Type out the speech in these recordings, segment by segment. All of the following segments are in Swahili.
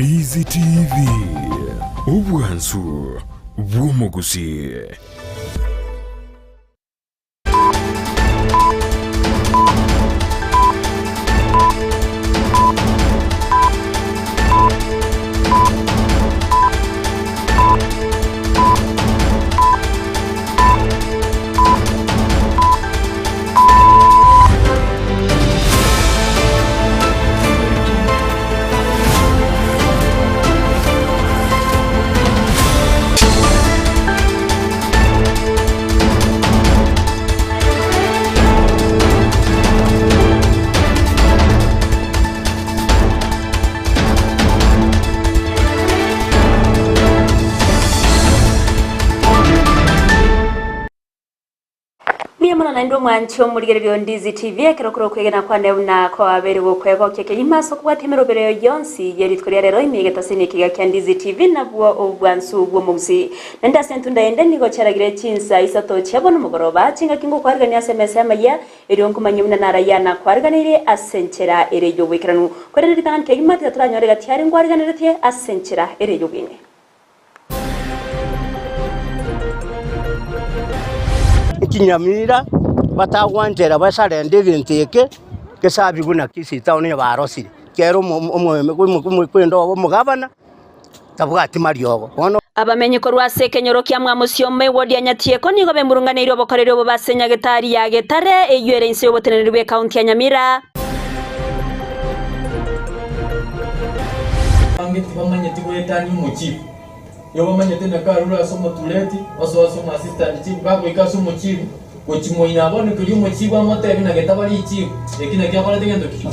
Ndizi TV ubwansu bw'Gusii. Naindo mwancho muligerero Ndizi TV ekirokoro kwegena kwa neuna kwa abere wokwego keke imaso kubatemero bere yonsi yeritwe rero imigeta sinikiga kya Ndizi TV nabwo obwansu bw'Gusii nenda sentunda ende nigo charagire Chinsa Isato cyabona mugoroba cinga kingo kwariganya SMS Amayia eri onkumanyumna narayana kwariganire asenchera erejo wekiranu kwerere ritan ke imati turanyorega tyari ngwariganire tie asenchera erejo bine Nyamira batagwanjera basare ndivintike kesabi guna Kisii town ya barosi kero kwendo mugabana tabwati mariogo ono abamenye ko rwase kenyoro kya mwamusiome wodi anyatie ko nigo bemurunganiro bokorero bo basenya getari ya getare eyuerense yobotenerwe county ya Nyamira angeti bamanye tigwetani umukipo yo bamanye tena karura somo tuleti oso assistant chief babo ikaso umukipo Kochimo inabone kuri umukipo amotebe na getabari ikipo ekina kyabara tegendo ki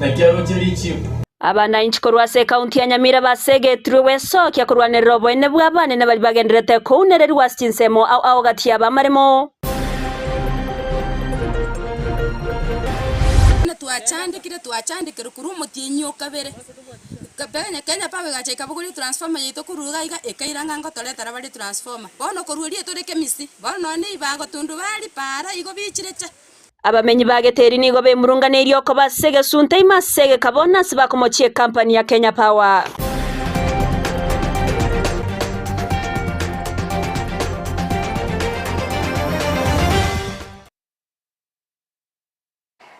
na kyaro cyari ikipo abana inchiko rwase county ya Nyamira basege truweso kya kurwanira bwene bwabane nabali bagenderete ko unereri wasinsemo au gati yabamaremo tuachandikire kuri umutinyi ukabere kabene Kenya pawe gacha kabuguri transformer yito kuruga iga ekairanga ngotoletara bali transformer bono kururie tureke misi bono ni bago tundu bali para igo bichirecha abamenyi bageteri nigo bemurunganiro ko basege sunte imasege kabona sibakomochie company ya Kenya Power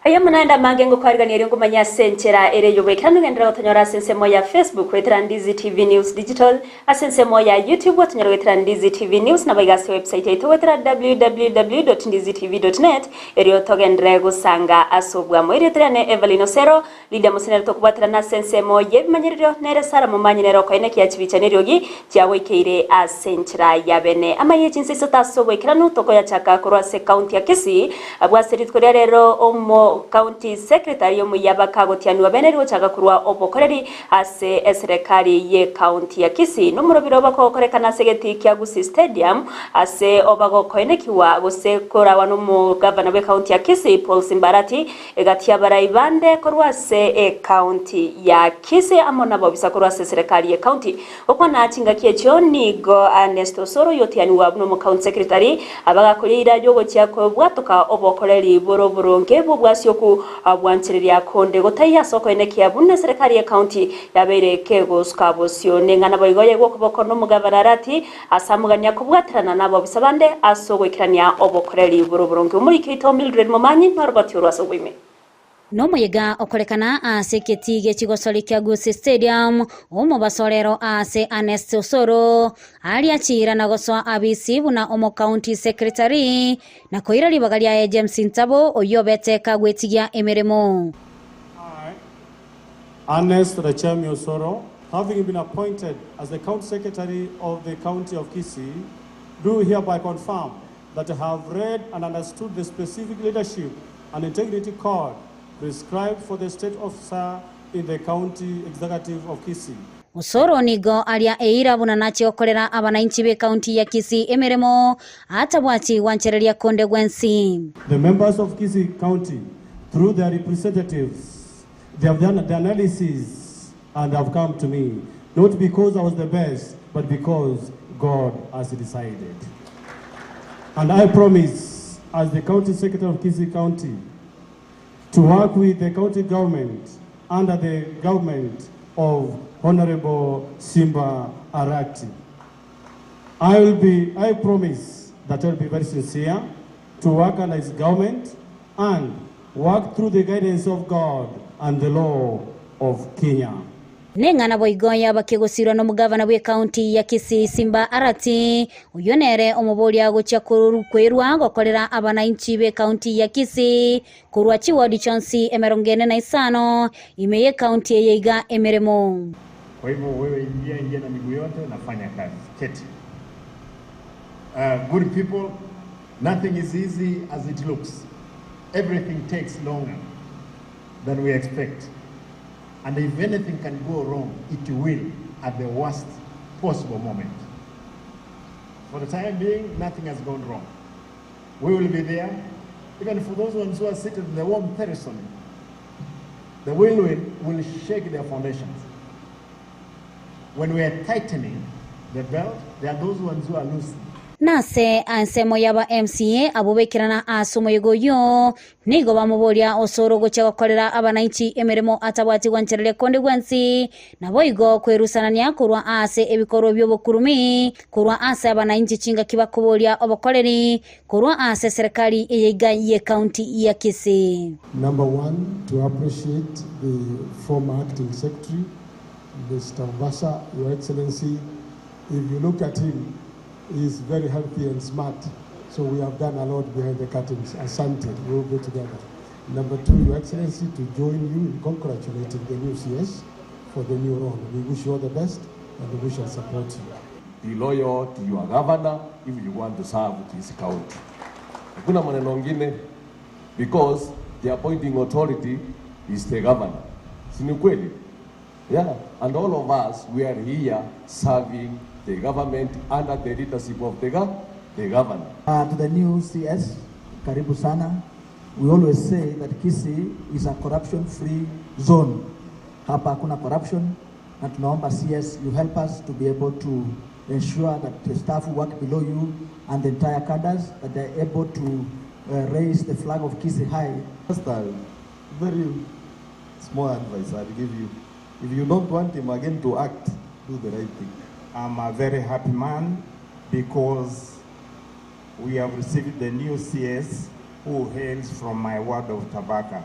Aya munaenda mangengo kwariganira ngumanya senchera ereyo wekanu gendera otanyora sensemo ya Facebook wetera Ndizi TV News Digital asensemo ya YouTube otanyora wetera Ndizi TV News na bagasi website yetu wetera www.ndizitv.net eriyo togendera gusanga asobwa mwiri trene Everlyne Osero Lydia Mose tokubatra na sensemo yebimanyiriro nere sara mumanyinero ko ene kya kibicaniryogi cyawekeire asenchera ya bene Amayia Chinsa Isato sobwekiranu toko ya chaka kurwase county ya Kisii abwaseritwe rero omo County Secretary omuyaba kagotianwa benero chagakurwa obokoreri ase serikali ye county ya Kisii nomurobiro bakokorekana segeti kya Gusii Stadium ase obagokoenekiwa gusekora wano mu governor we county ya Kisii Paul Simbarati egatia baraibande korwase county ya Kisii amona bobisa korwase serikali ye county okwana chinga kyecho nigo Osero yotianwa no mu county secretary abagakurira jogo cyako bwatoka obokoreri boroboronge bwasi yoku abwanchiriria konde gotaiya soko enekia bunne serikali ya county yabere kego skabosio nengana boigoye gokoboko no mugabanarati asamuganya kubwatirana nabo bisabande asogwekirania obokoreri buruburonge muri kito Mildred Momanyi Norbert Urwasogwime no muyega okorekana ase ketige kigosori kya Gusii Stadium omo basorero ase Osero ali achira na goswa abisi buna omo county secretary na koira libagalia ya James Ntabo oyobete kagwetigia emeremo Rachami Osero, having been appointed as the county secretary of the county of Kisii, do hereby confirm that I have read and understood the specific leadership and integrity code prescribed for the state officer in the county executive of Kisii. Osoro nigo alia eira bunanachi okorera abananchi be county ya Kisii emeremo atabwati wanchereria konde gwensi. The members of Kisii County, through their representatives, they have done the analysis and have come to me, not because I was the best, but because God has decided. And I promise, as the county secretary of Kisii County, to work with the county government under the government of Honorable Simba Arati. I promise that I'll be very sincere to work under his government and work through the guidance of God and the law of Kenya. Nengana boigoya bakigusirwa no mugavana bwe county ya Kisii Simba Arati uyonere omubolia gocha kwerwa gokorera abananchi be county ya Kisii kurwa chiwadi chonsi emerongene na isano imeye county yeiga emeremo. Kwa hivyo wewe ingia na miguu yote nafanya kazi. Keti. Good people, nothing is easy as it looks. Everything takes longer than we expect. And if anything can go wrong, it will at the worst possible moment. For the time being, nothing has gone wrong. We will be there, even for those ones who are seated in the warm terrace. The whirlwind will shake their foundations. When we are tightening the belt, there are those ones who are loosening. Nase ansemo yaba MCA abubekirana asomo yegoyo nigo bamubolia Osero gocha gokorera abananchi emeremo atabwati gwancherere konde gwansi nabo igo kwerusanania kurwa ase ebikoro byobokurumi kurwa ase abananchi chinga kibakubolia obokoreri kurwa ase serikali eyega ye county ya Kisii. Number one, to appreciate the former acting secretary, Mr. Mbasa, Your Excellency. If you look at him, he is very healthy and smart. So we have done a lot behind the curtains. Asante, we will go together. Number two, Your Excellency, to join you in congratulating the new CS for the new role. We wish you all the best and we shall support you. Be loyal to your governor if you want to serve this county. Hakuna maneno mengine, because the appointing authority is the governor. Si ni kweli? Yeah, and all of us, we are here serving the government under the leadership of the governor. To the new CS, karibu sana. We always say that Kisii is a corruption-free zone. Hapa hakuna corruption, na tunaomba CS, you help us to be able to ensure that the staff who work below you and the entire cadres, that they're able to raise the flag of Kisii high. Just a very small advice I'll give you. If you don't want him again to act, do the right thing. I'm a very happy man because we have received the new CS who hails from my ward of Tabaka.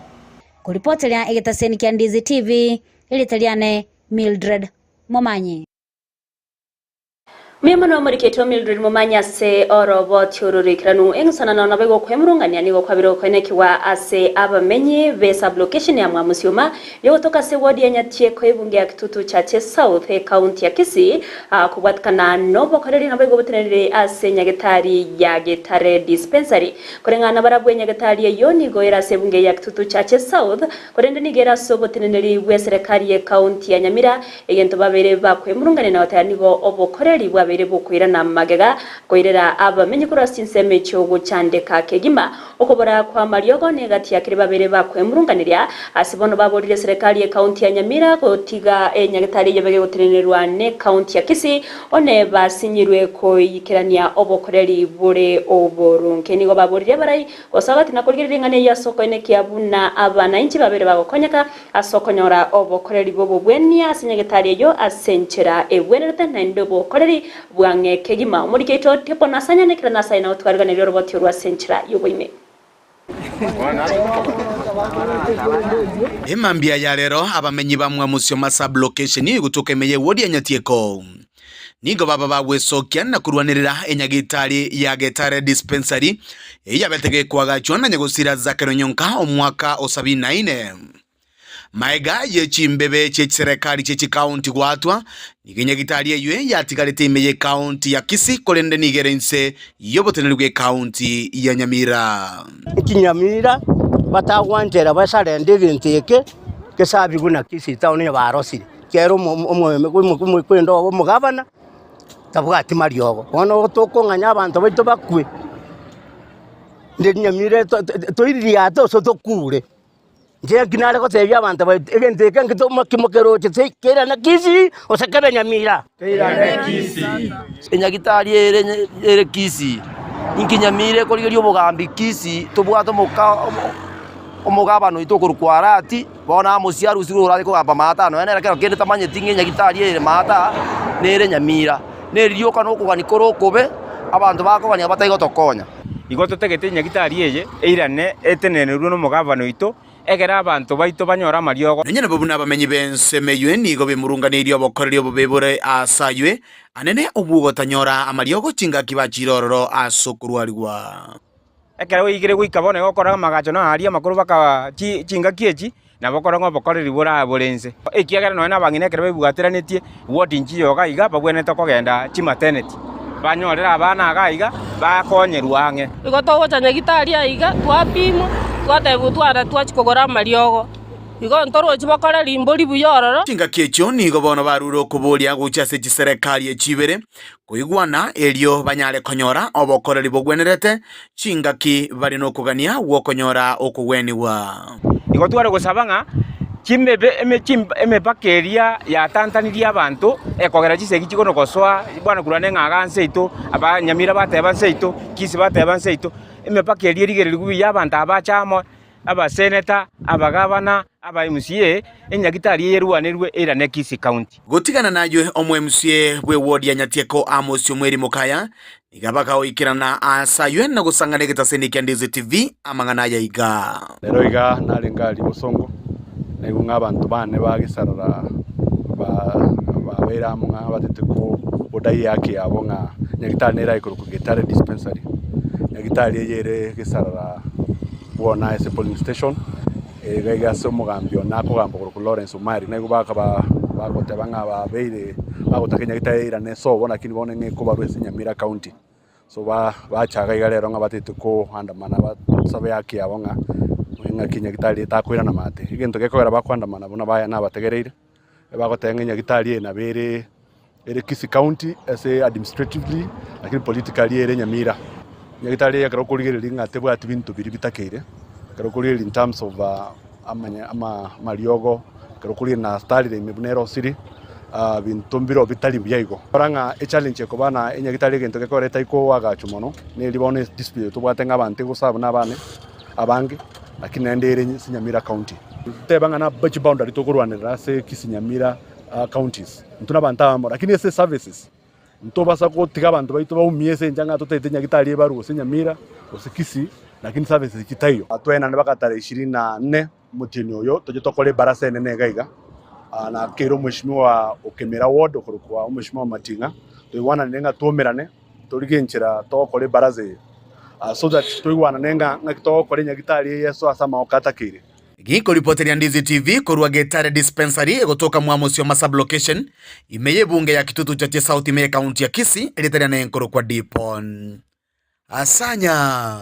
Kuripotelea egetaseni kia Ndizi TV, ilitaliane Mildred Momanyi. Miyamano muriketo Mildred Momanya se orobo tiururikiranu engusana na nabego kwemurungania nigo kwabiro kwenekiwa ase abamenyi vesa location ya mwamusioma yotoka se wodi ya nyatie kwebunge ya kitutu chache South county ya Kisii kubwatkana nobo koreri nabego butenere ase nyagetari ya getare dispensary korengana barabwe nyagetari yo nigo era se bunge ya kitutu chache South korende nigera sobo tenere we serikali ya county ya Nyamira egento babere bakwemurungania na watani nigo obo koreri bere bukwira na magega koirera abamenyi kurastinse mecho guchandeka kegima okobora kwa mariogo negati yakire babere bakwemurunganiria asibono baborire serikali ya county ya Nyamira kotiga nyagetari yebege gutenererwa ne county ya Kisii one basinyirwe koyikirania obokoreri bure oborunke nigo baborire barai osagati nakurigirengane ya soko ene kiabuna abana inchi babere bagokonyaka asokonyora obokoreri bobo bwenia sinyagetari yo asenchera ebwenerete na ndobo koreri bwange kegima umuriketo tepo nasanya nekira nasayina utwarganiriro roboti rwa senchira yoboime Emambia ya rero abamenyi bamwe musioma sub location gutukemeye wodi anyatieko nigo baba bagwesokia na kurwanirira enyagitari ya getare dispensary eyabetege kwagachwa na nyagusira za Keronyoka omwaka 79 Maega ye chimbebe che serikali che county gwatwa nigenya gitari yeye yatikalete imeye county ya Kisii kolende nigerense yobotenerwe county ya Nyamira. Nyamira batagwanjera basare ndege nteke kesabi guna Kisii town ya barosi kero mu kwendo omugavana tabwati mariogo ono tokonganya abantu baito bakwe ndi Nyamira toiriya to so tokure je ginale ko tebya abantu egenteke ngito makimokero che kera na Kisii osakara Nyamira kera na Kisii enyagitari ere Kisii inkinyamire ko lyo bogambi Kisii tobwato omugabano itokuru kwarati bona musiaru siru urati ko gamba mata no ene kero kende tamanye tinge nyagitari ere mata nere Nyamira nerio kana okugani korokobe abantu bakogania bataigo tokonya igoto tegete nyagitari eye eirane etenene runo mugabano ito egera abantu baito banyora mariogo nanyene babuna bamenyi bensemeywe nigo bemurunganirio bokorerio bobebore asaywe anene obugo tanyora amariogo chinga kibachirororo asokurwarigwa ekera wigire gwikabone gokora magacho no aria makuru baka chinga kiechi na bokora ngo bokoreri bora bolense ekiagera no na bangine ekera bebugatiranetie wodi njiyoga iga babwene tokogenda chimateneti banyorera abana gaiga bakonyeruange igoto gocha nyagitari aiga twapimwa twatebu twara twachikogora mariogo igo ntoro chibakora limbori buyororo chinga kiecho nigo bono baruro kuburia gucha se serikali echibere kuigwana elio banyare konyora obokoreri bogwenerete chinga ki bari no kugania wokonyora okugweniwa igo tware gusabanga chimebe emepakeria ya tantaniria abantu ekogera chisegi chikono koswa bwana kurane ngaganse ito aba Nyamira bateba nseito Kisii bateba nseito emepakeria rigere ligubi abantu abachamo aba senator aba governor aba MCA enyagitari yeruanirwe era ne Kisii county gutigana najwe omwe MCA bwe ward ya Nyatieko Amos Omweri Mukaya igabaka oikirana asaywe na gusangana gitaseni kya Ndizi TV amangana ya iga lero iga nalingali busongo nego ng'abantu bane bagisarara babera munga batete ko odai yake yabo nga nyagitari nera ikuru kugitare dispensary nyagitari yere gisarara bona ese polling station gaiga somo gambio nako gambo ku Lawrence Umari nego bakote banga babeire bagotake nyagitari ira ne so bona kini bone ngeko barwese Nyamira county so bachaga igalero nga batete ko andamana basabe yake yabo nga kinya gitari takwira na mate igento gekogera bakwandamana bona baya nabategereire bagotenga nyagitari na bere Kisii county as administratively lakini politically ere Nyamira nyagitari yakaro kurigere ngate bwa bintu biri bitakeire karo kurigere in terms of ama mariogo karo kurigere na style imebunero city bintu mbiro bitali byayigo baranga challenge ko bana nyagitari gento gekoreta iko wagachumono ne libone dispute tubwatenga abantu gusaba nabane abange lakini naendere Nyamira county tebanga na budget boundary tokurwanira se Kisii Nyamira counties ntuna bantamo lakini ese services ntobasa ko tiga abantu baito baumiese njanga totete nyagitari baru se Nyamira ose Kisii lakini services kitayo atwena nebakatare 24 mutini oyo toje tokole barase nene gaiga na kero mheshimiwa okemera ward okorukwa mheshimiwa Matinga toiwana nenga tuomerane torigenchira tokole baraze so that toiwana nenga ngakitokole nyagitari yeso asama okatakire giko reporter ya Ndizi TV korwa Getare dispensary egotoka Amos Omweri sublocation imeye bunge ya kitutu cha South Imeye county ya Kisii elitania na enkoro kwa Dipon asanya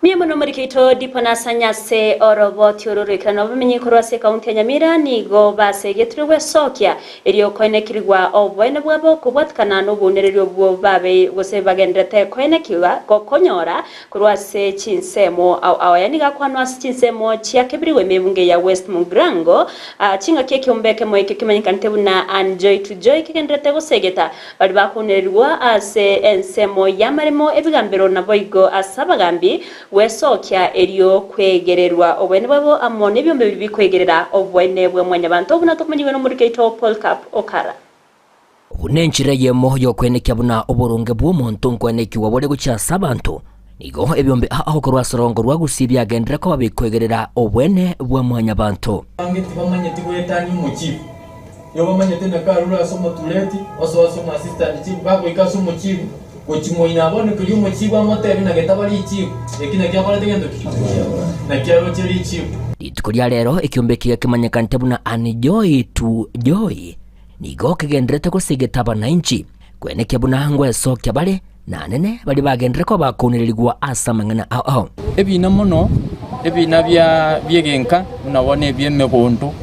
Miemo no marikito dipona sanyase oroboti ororikana bamenye korwa se county ya Nyamira nigo basegetwe sokya eriyo koinekirwa obwene bwabo kubwatkana no bunererio bwo babe gose bagendete koinekiwa kokonyora korwa se Chinsemo awayani gakwanwa se Chinsemo chiakebiriwe mebunge ya West Mugrango chinga keke ombeke moike kimanyikante buna Enjoy to Joy kigendete gosegeta bali bakunerwa ase ensemo yamaremo ebigambero naboigo asabagambi wesokya eriyo kwegererwa obwene bwabo amone byombe biri bikwegerera obwene bwe mwanya bantu obuna tokumenyiwe no muri Keito Paul Cup Okara unenchire yemo yokwenekya buna oburunge bwo muntu nkwenekiwa bole guchasa abantu nigo ebyombe aho korwa sorongo rwa Gusii byagendera ko babikwegerera obwene bwe mwanya bantu angeti bamanye tibwetanyi mu chief yo bamanye tena karura somo tuleti oso assistant chief bako ikaso mu chief Kochimo inabone kuri umukiba moteri na getabali ikigo ekina kyakora tegendo na kyaro cyari ikigo itikuria rero ikiumbekiye kimanyekante buna Enjoy to Joy nigo kigendrete kusigeta bananchi kweneke buna ngwe sokya bale nanene bali bagendere ko bakunirigwa asamangana aho ebina muno ebina byegenka unabone byemegondo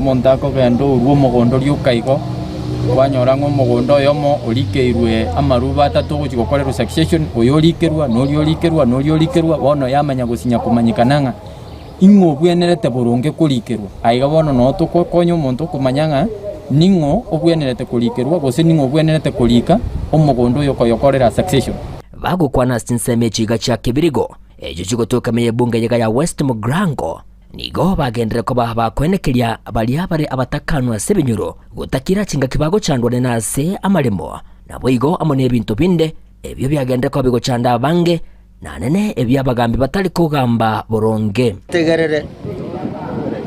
montako gendo urwo mugondo ryukaigo wanyora ngo mugondo yomo ulikeirwe amaruba atatu gukikokorera succession oyolikerwa noliolikerwa bono yamanya gusinya kumanyikananga ingo bwenerete burunge kulikerwa aiga bono no tukokonyo muntu kumanyanga ningo obwenerete kulikerwa gose ningo bwenerete kulika omugondo yokoyokorera succession bagukwana Chinseme chiga cha kibirigo ejo chigotuka meye bunge yega ya West Mugrango nigo bagendere ko bakwenekeria baria bare abatakanwa sebinyuro gutakira chinga kibago chandwa nase amaremo nabo igo amone ebintu binde ebyo byagendere ko bigo chanda bange nanene ebyabagambi batali kugamba boronge tegerere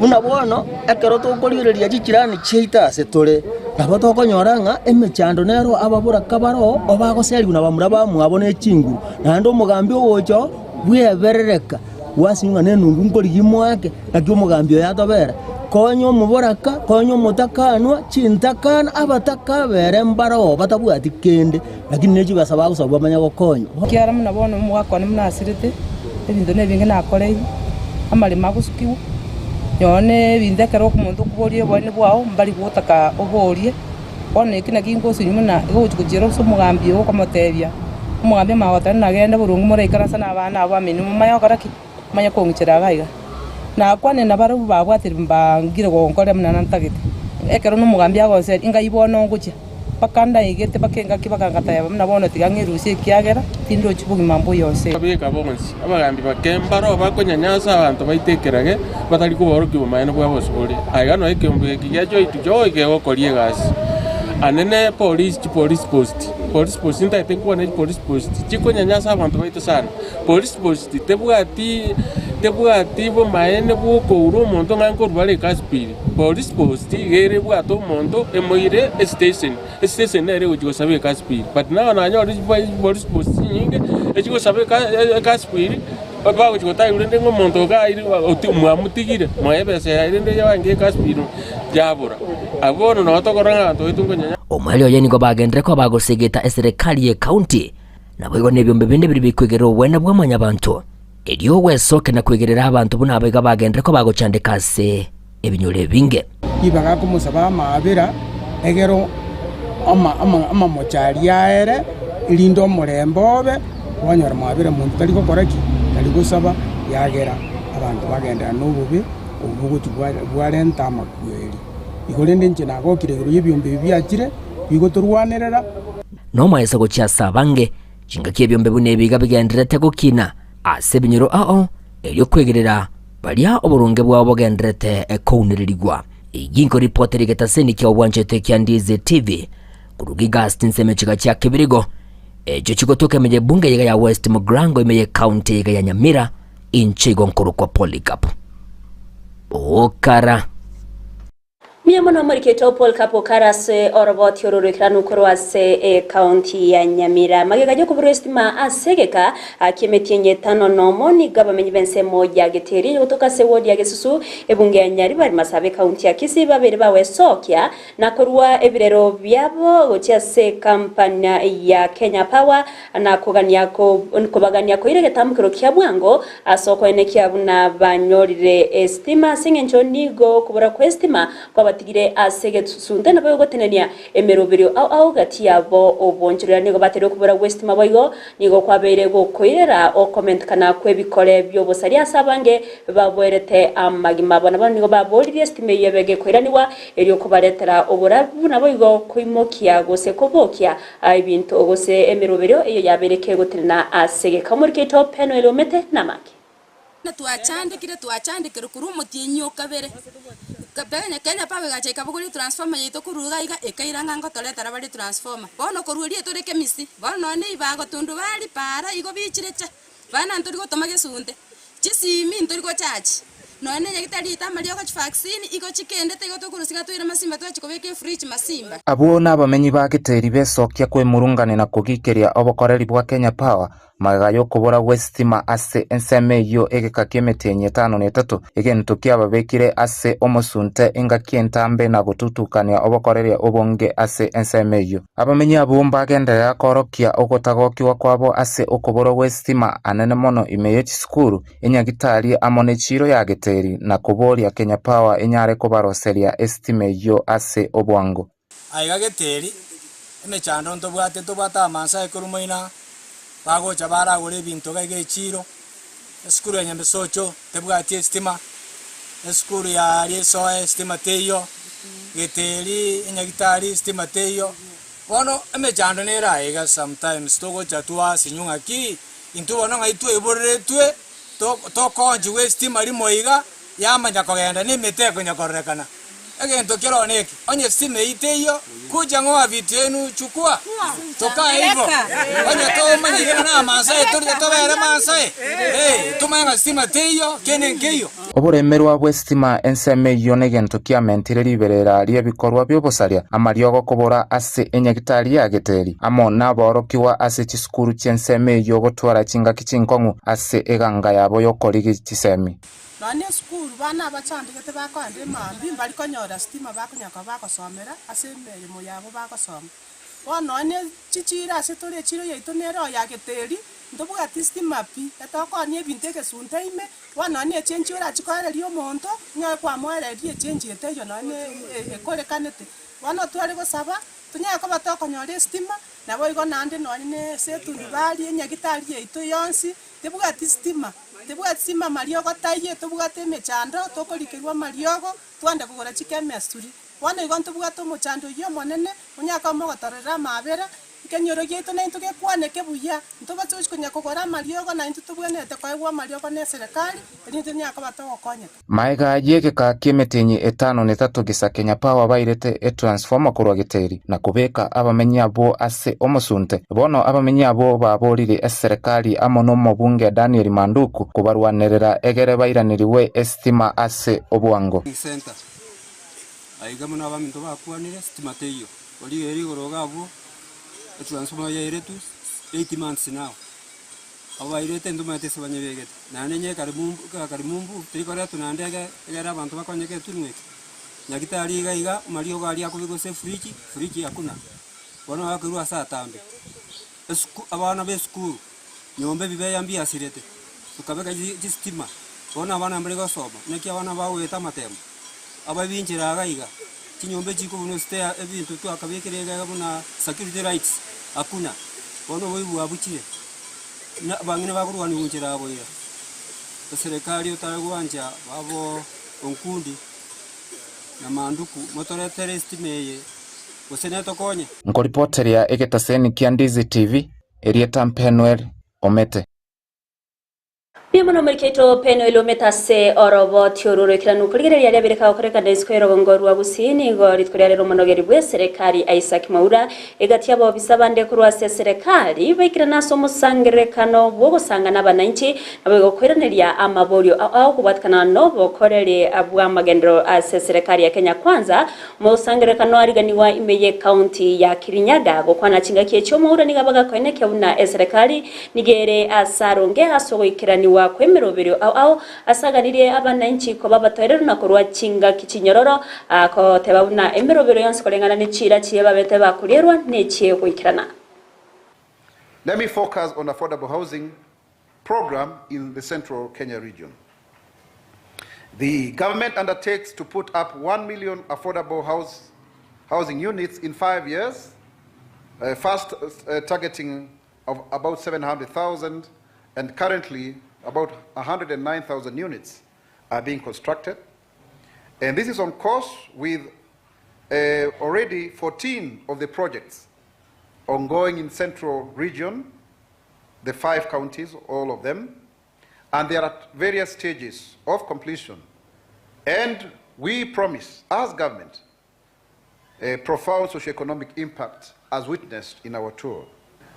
unabona ekero tokorireria gikirani cheita setore nabo tokonyoranga emechando nero ababura kabaro obagoseri na bamura bamwabone chinguru nando mugambi ogocho bweberereka wasinga nenungu nkorigimwake nakyo mugambi yatobera konyo muboraka konyo mutakanwa chintakana abatakabere mbaro batabwati kende lakini neji basaba gusabwa manya gokonyo kiara munabona mwako nimnasirite ebintu nebinge nakorei amali magusukiwa yone bindekero ku muntu kuborie bone bwao mbali gutaka oborie one kina kingo sinyumuna gukujero so mugambi wo kamotebya umugambi magotana nagenda burungu mureikara sana abana abamini mumayo karaki manya kongchira gaiga na kwane nabaru babwatira mbangire gonkore mnana ntagite ekero no mugambi agose inga ibono nguche pakanda igete bakenga kibakangata yaba mnabona tigangirusie kiagera tindo chibugi mambo yose abika bonsi abagambi bakembaro bakonyanyasa abantu baitekerage batali kuboroki bumayene bwa bosubuli aiga no ekembe kigajo itujo igegokorie gasi anene police post ntaite kuona police post chikonyanyasa abantu baito sana police post tebwati bumayene bukouru omonto nganko rwale kaspiri police post igere bwato omonto emoire station ere ujigosabe kaspiri but now nanyo police post nyinge ejigosabe kaspiri bago chikota urende ngomonto ga iri mwamutigire mwebese irende yawange kaspiri jabura abono no tokoranga to itungonya omwali oyeni go bagendere ko bagosegeta eserikali ye county nabo igo nebyombe binde biri bikwegero wena bwamanya abantu eriyo wesoke na kwegerera abantu buna abega bagendere ko bagochandika se ebinyole binge ibaga kumusaba mabira egero ama mochari yaere ilindo murembobe wanyora mabira muntu taliko koraki taliko saba yagera abantu bagendera n'obubi obugutu bwarenta makweli igorende nche nago kiregero yebyombe byakire bigotorwanerera no maesa gochasa bange chinga kyebyombe bune biga bigenderete gukina ase binyoro elyo kwegerera balia oburunge bwa bogenderete ekouniririgwa iginko reporter getaseni kya obwanchete kya Ndizi TV kurugiga astinse chika kya kibirigo ejo chikotoke meje bunge yega ya West Mugrango imeye county yega ya Nyamira inchigo nkuru kwa Polycarp okara Miyamono muriketo Paul Kapo karase orobot yororo kranu korwase county ya Nyamira magega ku burestima asegeka akimetienye tano nomoni gabamenyi bense moja geteri kutoka se wodi ya Gesusu ebunge ya Nyari bari masabe county ya Kisii babere bawe sokya na korwa ebirero byabo gotia se kampanya ya Kenya Power na kogania ko irege tamukiro kya bwango asoko enekia buna banyorire estima singencho nigo kubura kwestima kwa tigire asege tsunde na bayo gotenania emerobero au gati yabo obonjurira nigo batero kubura West maboyo nigo kwabere go koirera o comment kana kwebikore byo bosari asabange babwerete amagima bona bano nigo babolire estime yebege koiraniwa eriyo kubaretera oburabu naboyo koimokia gose kobokia ibintu gose emerobero iyo yabereke gotenana asege kamuriketo penelo mete namaki tuachandikire kuru mutinyo kabere Kenya Power gacheka buguri transformer yito kuruga iga ekairanga ngotoletara bali transformer bono korurie toreke misi bono ne ibago tundu bali para igo bichirecha bana nturi gotomage sunde chisimi nturi go charge none nyagitari itamali yo vaccine igo chikende tego tokurusiga twira masimba twachikobeke fridge masimba abona abamenyi bagiteri besokia kwe murungane na kugikeria obokoreri bwa Kenya Power magayo kubura westima ase ensemeyo egeka kemetenye 5 egento kyababekire ase omosunte enga kientambe na gututukania obokoreria obonge ase ensemeyo abamenyi abomba agendera korokia ogotagokiwa kwabo ase okubura westima anene mono imeyo chiskuru enyagitari amone chiro ya geteri na kuboria Kenya Power enyare kubaroseria estimeyo ase obwango aiga geteri emechando ntobwata amansa ekurumoina bagocha baragore bintu gaige chiro eskuru ya Nyambesocho tebwati estima eskuru ya rieso estima teyo geteri enyagitari estima teyo bono emechando nera aiga sometimes togocha tuwa sinyunga ki intu bono ngaitu eborretwe tokonji we stima limoiga yamanya kogenda nimiteko nyakorekana egento kironeki onye stima iteyo kuja ngoa vitu yenu chukua toka hivyo onye to manyire na Masai tobere Masai tumanga stima teyo kenenkeyo oburemerwa bwe stima ensemeyo negento kiamentireri iberera ria bikorwa byobusaria amariogo kubura ase enyagitari ya Geteri amo naborokiwa ase chisukuru chensemeyo gotwara chingaki chinkongu ase eganga yabo yokorigi chisemi none skulu bana bachandikete bakwande mambi mbali konyora stima bakunyaka bakosomera ase emirimo yabo bakosoma bonone chichira ase tore chiro yaito nero ya Geteri ndobuga stima pi etokonie ebinto egesunteime bonone echenji ora chikoreria omonto nyoe kwamoereria echenji eteyo none ekorekanete bono twari gosaba tunyaka batokonyora stima nabo igo nande none setundu bali enyagitari yaito yonsi tebuga stima stima mariogo taiye tubuga temechando tokorikirwa mariogo twande kugora chikemesturi wana igo tubuga tomochando yo monene unyaka mogotorera mabera kenyoro gito na into gekwane kebuya ntoba tsochi kunya kugora mariogo na into tubuga nete kwaigwa mariogo ne serikali into nyaka batogokonya maiga yege ka kimetenyi etano netatu gisa Kenya Power bairete transformer kurwa Geteri na kubeka abamenyi abo ase omusunte bono abamenyi abo baborire serikali amono mobunge Daniel Manduku kubarwanerera egere bairaniriwe estima ase obwango center aiga muna baminto bakwanire stima teyo oli eri gorogabo transformer ya iretu 8 months now aba irete ndumate sebanyebegete nanenye karimumbu tikora tunandega egera abantu bakonyeke tunwe nyagitari iga mario gali akubigo se fridge yakuna bona bakirwa saa tambe abana be school nyombe bibe yambi asirete tukabeka stima bona abana mbere gosoma neki abana baweta matemo ababinjira agaiga kinyombe chiko buno stay ebintu tu akabekirega buna security rights akuna bono boibu abuchire na bangine bakurwani unjira abo ya serikali utaragwanja babo onkundi na Manduku motore terestimeye useneto konye ngoripoteria egetaseni kia Ndizi TV Erieta Mpenwel Omete Bimuno meriketo peno ilometa se orobo tiororo kiranu kurigere yari abireka okoreka ndeskwero ngorwa Gusii ngori tkurya rero monogeri bwe serikali Isaac Maura egati abo bisabande kurwa se serikali bekira naso musangerekano bwo gusanga n'abananchi nabo kwereneria amabolyo au kubatkana no bokorere abwa magendero ase serikali ya Kenya Kwanza musangerekano ariganiwa imeye county ya Kirinyaga gokwana chingaki cyo Maura nigabaga koeneke una serikali nigere asaronge asogoikiraniwa kwemerobero au asaganiriye abananchi ko babatorero nakorwa chinga kichinyororo ko tebabuna emerobero yonse kolengana n'icira ciye babete bakurierwa n'eciye kwikirana. Let me focus on affordable housing program in the central Kenya region. The government undertakes to put up 1 million affordable housing units in 5 years, first targeting of about 700,000, and currently about 109,000 units are being constructed. And this is on course with already 14 of the projects ongoing in central region, the 5 counties, all of them, and they are at various stages of completion. And we promise, as government, a profound socio-economic impact as witnessed in our tour.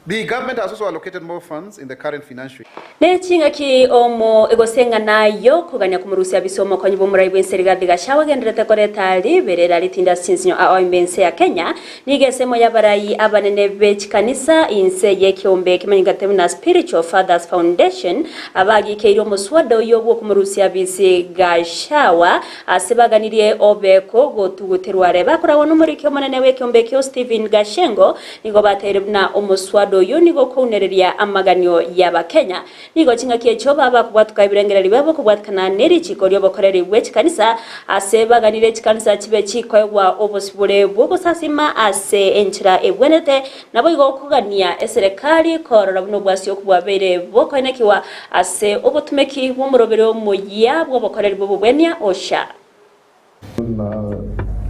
The government has also allocated more funds in the current financial year. Nechinga ki omo egosenga nayo kuganya kumurusia bisomo kwa nyibo muraibu enseriga digashawa gendrete koreta liberera litinda sinsinyo imbense ya Kenya nigesemo ya barayi abanene bech kanisa inse yekiombe kimanyigatemu na Spiritual Fathers Foundation abagi keiro muswado yobo kumurusia bisigashawa asebaganirie obeko gotuguterware bakora numurike omanene wekiombe kyo Stephen Gashengo nigo baterebna omuswado yo nigo kunereria amaganyo yaba Kenya nigo chinga kiecho baba kubwatuka ibirengera libabo kubwatkana neri chikoryo bokoreri bwe kanisa asebaganire chikanisa chibe chikoywa obosibure bwo sasima ase enchira ebwenete nabo igo kugania eserikali korora buno bwasyo kubwabere bokonekiwa ase obotumeki bw'umurobero moya bwo bokoreri bwo bwenya osha.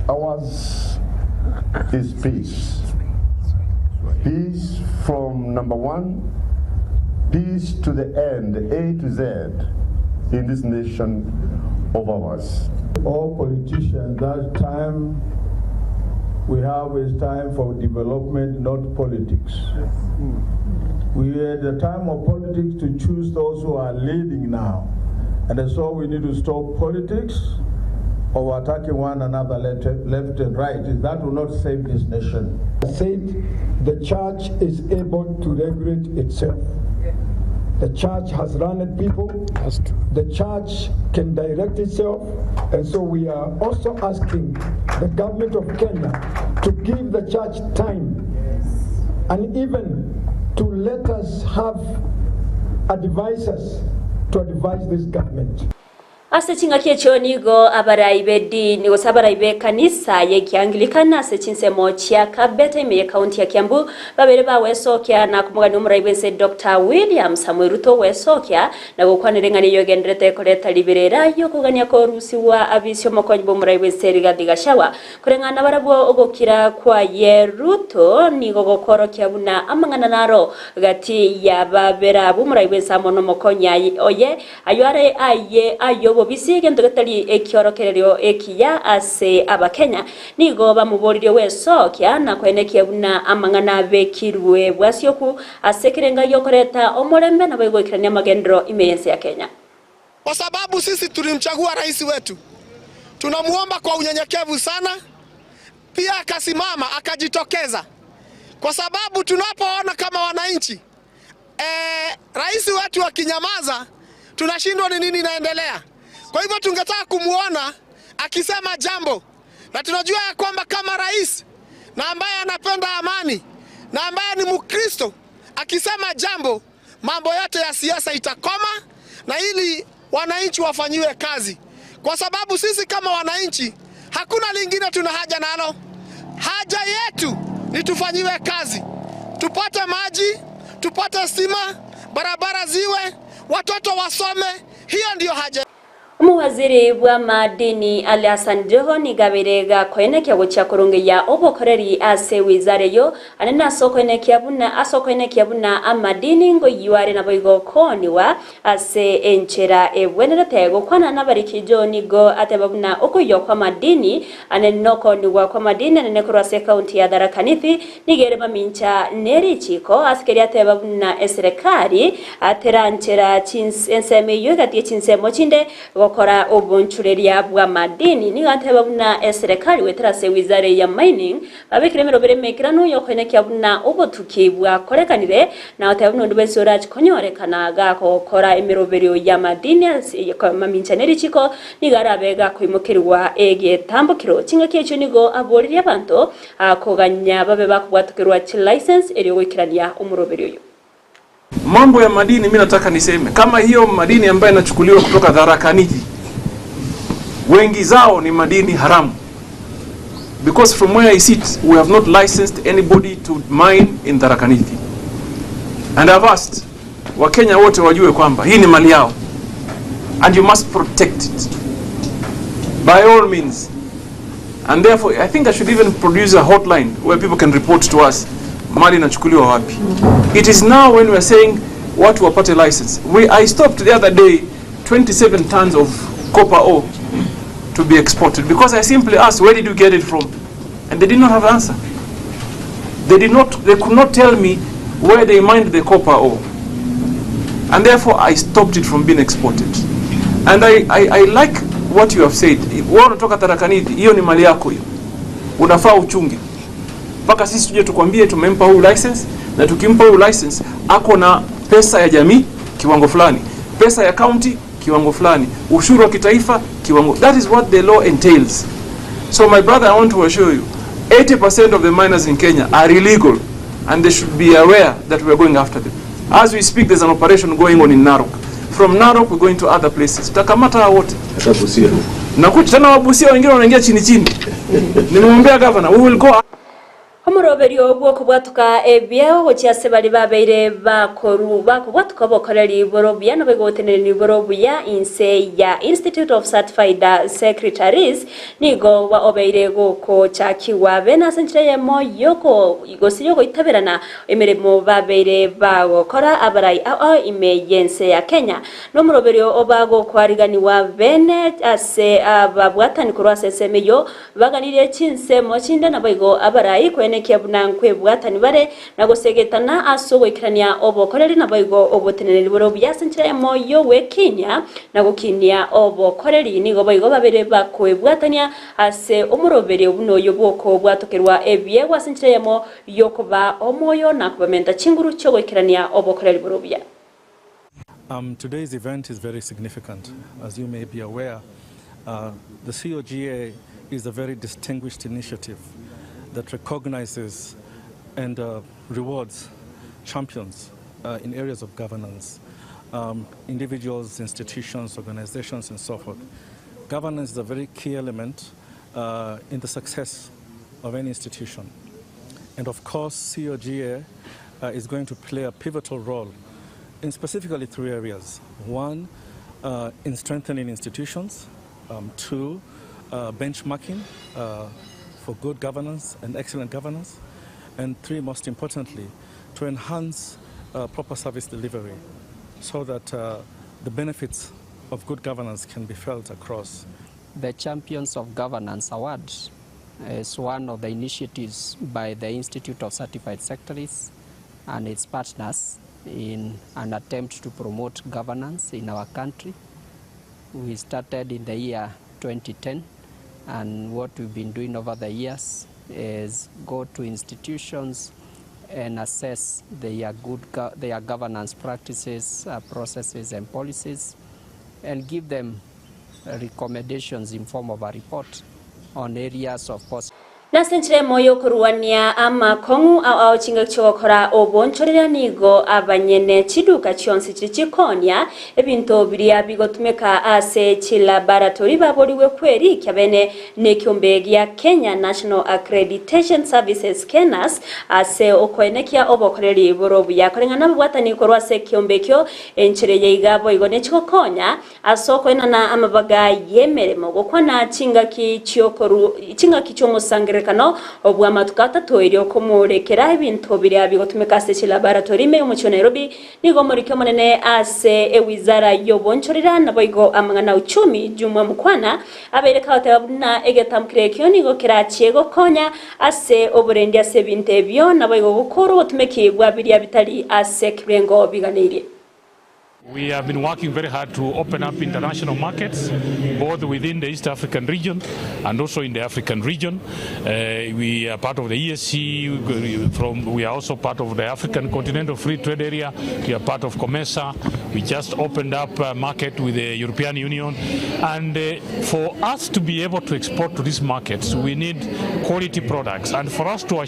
Ours is peace. Peace from number one, peace to the end, A to Z, in this nation of ours. All politicians, that time we have is time for development, not politics. We are at the time of politics to choose those who are leading now. And so we need to stop politics of attacking one another left and right. That will not save this nation. I said the church is able to regulate itself. The church has run people. The church can direct itself. And so we are also asking the government of Kenya to give the church time and even to let us have advisors to advise this government. Ase chinga kiecho nigo abaraibe dini go sabaraibe kanisa ye kianglikana ase chinse mochia kabete me county ya Kiambu babere ba wesokia na kumugani umuraibe se Dr. William Samuel Ruto wesokia na gukwanirengani yogendrete koleta liberera yo kugania ko rusi wa abisyo mokonyi umuraibe se Rigathi Gachagua kurengana barabo ogokira kwa ye Ruto nigo gokoro kiabuna amangana naro gati ya babera umuraibe samono mokonya oye ayore ayo bisi gento gatali ekiorokererio ekiya ase abakenya nigo bamuboririo wesokia na kwenekia buna amangana bekirwe bwasioku asekerenga yokoreta omorembe na baigwikirania magendro imeyense ya Kenya. Kwa sababu sisi tulimchagua rais wetu, tunamuomba kwa unyenyekevu sana, pia akasimama akajitokeza, kwa sababu tunapoona kama wananchi rais wetu akinyamaza tunashindwa ni nini inaendelea. Kwa hivyo tungetaka kumuona akisema jambo, na tunajua ya kwamba kama rais na ambaye anapenda amani na ambaye ni Mkristo akisema jambo, mambo yote ya siasa itakoma na ili wananchi wafanyiwe kazi. Kwa sababu sisi kama wananchi hakuna lingine tuna haja nalo. Haja yetu ni tufanyiwe kazi, tupate maji, tupate stima, barabara ziwe, watoto wasome. Hiyo ndio haja. Umuwaziri wa madini Ali Hassan Joho ni gabirega kwenekya gucha kurunge ya obokoreri ase wizareyo anena sokwenekya buna amadini ngo yuare na boigo koniwa ase enchera ebwenerete gukwana nabarikijo nigo atebabuna okuyo kwa madini anenoko niwa kwa madini anenekurase county ya Tharaka Nithi nigere mamincha nerichiko askeri atebabuna eserekari ateranchera enseme yogati chinsemo chinde kora obonchureria bwa madini ni gateba buna eserekari weterase wizare ya mining babekiremero beremekirano yokwenekya buna obotuki bwa korekanire na otebuna ndubesora chikonyorekana ga kokora emeroberio ya madini maminchaneri chiko ni garabega kwimukirwa egetambukiro chinga kyecho nigo aboriria bantu akoganya babe bakubwatukirwa chi license eri gwikirania umuroberio yo. Mambo ya madini mimi nataka niseme kama hiyo madini ambayo inachukuliwa kutoka Tharaka Nithi, wengi zao ni madini haramu, because from where I sit we have not licensed anybody to mine in Tharaka Nithi, and I've asked Wakenya wote wajue kwamba hii ni mali yao and you must protect it by all means, and therefore I think I should even produce a hotline where people can report to us mali inachukuliwa wapi. It is now when we are saying watu wapate license. I stopped the other day 27 tons of copper ore to be exported because I simply asked, where did you get it from? And they did not have an answer. They could not tell me where they mined the copper ore, and therefore I stopped it from being exported. And I like what you have said. Wewe unatoka Tharaka Nithi, hiyo ni mali yako hiyo, unafaa uchunge mpaka sisi tuje tukwambie tumempa huu license, na tukimpa huu license ako na pesa ya jamii kiwango fulani, pesa ya county kiwango fulani, ushuru wa kitaifa kiwango. That is what the law entails. So my brother, I want to assure you 80% of the miners in Kenya are illegal, and they should be aware that we are going after them. As we speak, there's an operation going on in Narok. From Narok we're going to other places. Tutakamata wote. Hata Busia. Na kutana wa Busia wengine wanaingia chini chini. Nimemwambia governor we will go Omuroberio bwoko bwatuka ebyo gochiase bali babeire bakoru bwatuka bokoreri borobia no begoteneri borobia inse ya Institute of Certified Secretaries nigo wa obeire goko chakiwa bena sentre moyoko igosi yoko itaberana emeremo babeire bagokora abarai imeyense ya Kenya no muroberio obago kwariganiwa bene ase ababwatani kurwase semeyo baganire Chinsa mochinda na baigo abarai kwene kiabunangwe bwatani bare nagosegetana asogwikirania obokoreri na baigo oboteneri borobia sentre moyo we Kenya nagokinia obokoreri nigo baigo babere bakwe bwatania ase omuroberio buno yoboko bwatokerwa ebye wasentre mo yokoba omoyo na kubamenta chinguru chogwikirania obokoreri borobia. Today's event is very significant. As you may be aware, the COGA is a very distinguished initiative that recognizes and rewards champions in areas of governance, individuals, institutions, organizations, and so forth. Governance is a very key element in the success of any institution. And of course, COGA is going to play a pivotal role in specifically 3 areas. 1, in strengthening institutions. 2, benchmarking for good governance and excellent governance. And 3, most importantly, to enhance proper service delivery so that the benefits of good governance can be felt across. The Champions of Governance Award is one of the initiatives by the Institute of Certified Secretaries and its partners in an attempt to promote governance in our country. We started in the year 2010, and what we've been doing over the years is go to institutions and assess their governance practices, processes and policies, and give them recommendations in form of a report on areas of possible. Nasentre moyo kuruania ama kongu au chinga chokora obonchorera nigo abanyene chiduka chionsi chichikonya ebinto biria bigotumeka ase chilaboratory baboriwe kweri kyabene ne kyombe ya Kenya National Accreditation Services KENAS ase okwenekia obokoreri borobu yakorengana bwatani korwa se kyombe kyo enchere yigabo igone chikokonya asoko enana amabaga yemeremo gokwana chinga kichiokoru chinga kichomusangire kano obwa matukata toirio komurekera ebintu biria bigotumeka se laboratory me mu Nairobi nigo muri kyomonene ase ewizara yobonchorera naboigo amangana uchumi jumwa mukwana abereka batabuna egetamkire kyo nigo kirachiego konya ase oburendi ase bintebyo naboigo gukoro otumekibwa biria bitari ase kirengo biganire. We have been working very hard to open up international markets, both within the East African region and also in the African region. We are part of the ESC, we are also part of the African Continental Free Trade Area, we are part of COMESA. We just opened up a market with the European Union. And for us to be able to export to these markets, we need quality products. And for us to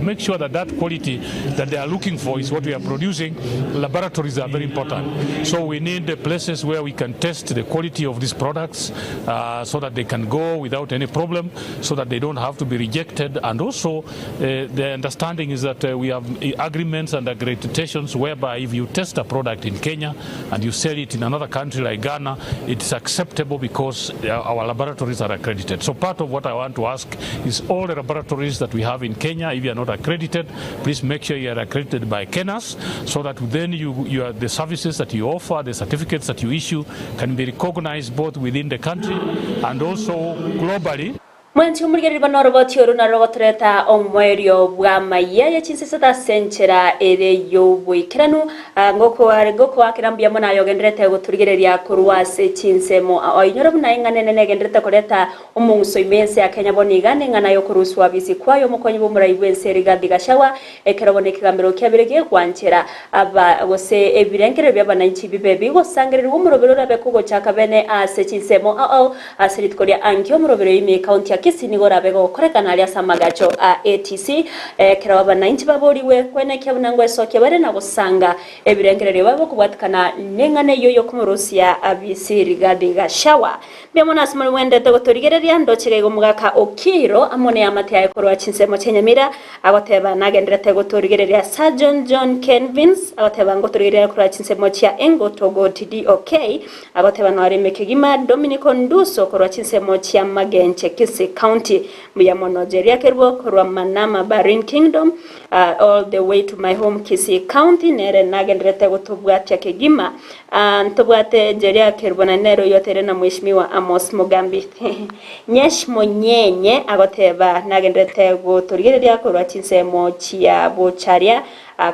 make sure that that quality that they are looking for is what we are producing, laboratories are very important. So we need places where we can test the quality of these products so that they can go without any problem, so that they don't have to be rejected. And also the understanding is that we have agreements and accreditations whereby if you test a product in Kenya and you sell it in another country like Ghana, it's acceptable because our laboratories are accredited. So part of what I want to ask is all the laboratories that we have in Kenya, if you are not accredited, please make sure you are accredited by KENAS so that then the services that you offer, the certificates that you issue can be recognized both within the country and also globally. Mwanti umurigeri bano roboti oruna robotreta omwerio bwa Amayia ya Chinsa ta senchera ere yobuikiranu ngoko akirambia mona yogendrete guturigereria kurwase Chinsemo oinyoro buna ingane negendrete koreta omungso imense ya Kenya bonigane ngana yo kuruswa bisi kwayo mukonyi bumuraiwense rigadi gashawa ekerabone kigambiro kyabirege kwanchera aba gose ebirengere byabana nchi bibebi gosangerera umurobero rabe kugo chakabene ase Chinsemo asiritkoria ankyo murobero ime county Kisii nigora bego korekana alia samagacho ATC kera abananchi baboriwe kwene kyabunangwa esoke bare na gusanga ebirengerere babo kubwatikana nengane yoyo kumurusia abisi regarding gashawa bemona asmari wende togotorigereria ndochirego mugaka okiro amone amate yakorwa Chinsemo Nyamira agoteba nagendera togotorigereria Surgeon John Kenvins agoteba ngotorigereria korwa Chinsemo chia engo togo TDOK agoteba no aremekegima Dominico Nduso korwa Chinsemo chia Magenche Kisii County muyamono jeria kerbo korwa Manama Barin Kingdom all the way to my home Kisii County nere nagendera togotobwatia kegima ntobwate jeria kerbo na nero yotere na mheshimiwa Amos Mugambi nyesh monyenye agoteba nagendera gotorigereria korwa Chinsemo chia Bocharia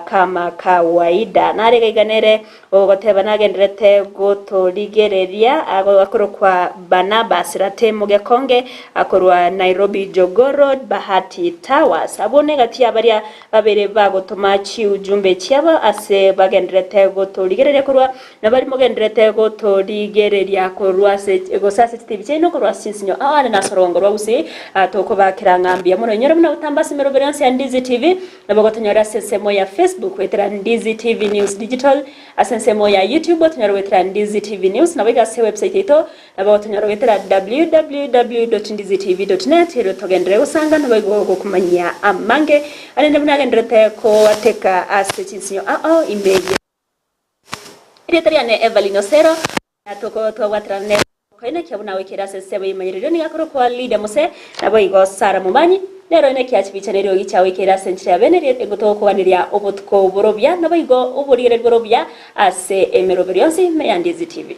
kama kawaida naregaiganere ogoteba nagenderete gotorigereria akorwa kwa Barnabas Ratemo Gekonge akorwa Nairobi Jogoro Bahati Towers abone gatia baria babere bagotoma chi ujumbe chiaba ase bagenderete gotorigereria korwa nabari mogenderete gotorigereria korwa se egosase TV chino korwa sinsinyo awane nasorongorwa Gusii toko bakira ngambia muno nyoro muna utambasi meroberansi ya Ndizi TV nabagotonyora sesemo ya Facebook wetera Ndizi TV News Digital asensemo ya YouTube tonyora wetera Ndizi TV News na wega se website ito nabagotonyora wetera www.ndizitv.net ero togendere usanga nabago kumanya amange alende munagendere ko ateka asechinsinyo image irietariane Everlyne Osero atoko twawatrane koine kyabuna wekera sesebo imanyiriro ni akoro kwa Lydia Mose nabo igosara mumanyi nero ine kiachibichanerio gichawe kera senchira beneri engotokwaniriya obotuko borobya nabo igo oborire borobya ase emeroberionsi meyandizi TV